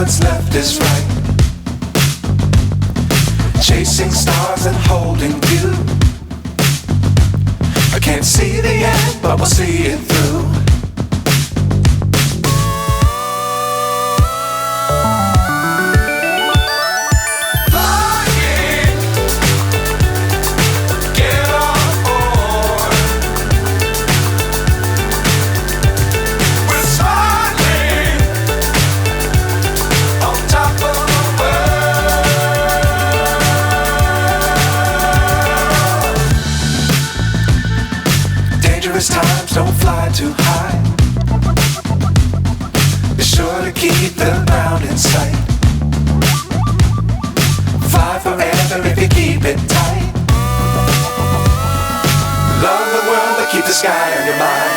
what's left is right. Chasing stars and holding you. I can't see the end, but we'll see it through. Times don't fly too high. Be sure to keep the ground in sight. Fly forever if you keep it tight. Love the world but keep the sky on your mind.